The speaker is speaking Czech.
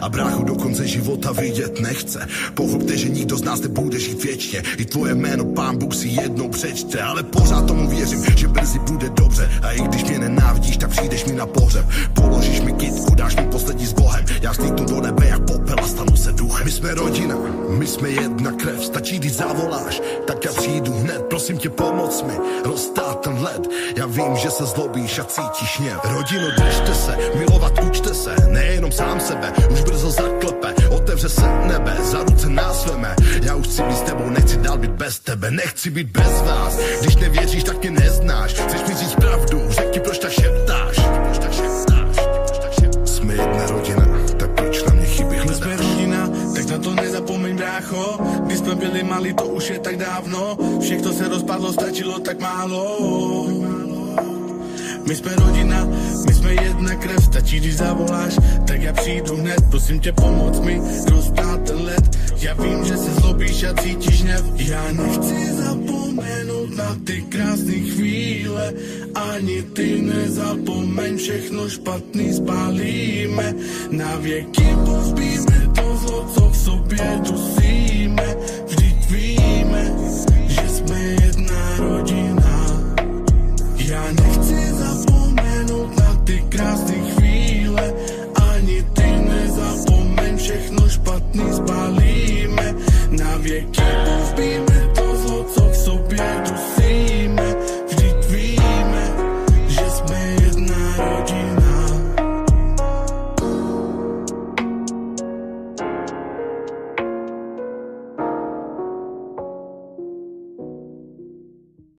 A bráchu do konce života vidět nechce. Pochopte, že nikdo z nás nebude žít věčně. I tvoje jméno Pán Bůh si jednou přečte. Ale pořád tomu věřím, že brzy bude dobře. A i když mě nenávidíš, tak přijdeš mi na pohřeb. Položíš mi kytku, dáš mi poslední s Bohem. Já slítnu do nebe jak popel a stanu se duchem. My jsme rodina, my jsme jedna krev. Stačí, když zavoláš, tak já přijdu hned. Prosím tě, pomoc mi roztát ten led. Já vím, že se zlobíš a cítíš hněv. Rodino, držte se, milovat učte se. Nejenom sám sebe, už brzo zaklepe. Otevře se nebe, za ruce nás veme. Já už chci být s tebou, nechci dál být bez tebe. Nechci být bez vás, když nevěříš, tak mě neznáš. Chceš mi říct pravdu, řekni, proč tak šeptáš. Jsme jedna rodina, tak proč na mě chyby hledáš? My jsme rodina, tak na to nezapomeň, brácho. Když jsme byli malí, to už je tak dávno. Všechno se rozpadlo, stačilo tak málo. My jsme rodina, my jsme jedna krev. Stačí, když zavoláš, tak já přijdu hned. Prosím tě, pomoc mi rozptát ten led. Já vím, že se zlobíš a cítíš hněv. Já nechci zapomenout na ty krásné chvíle. Ani ty nezapomeň, všechno špatný spálíme. Na věky pozbíme to zlo, co v sobě dusíme. Vždyť víme, že jsme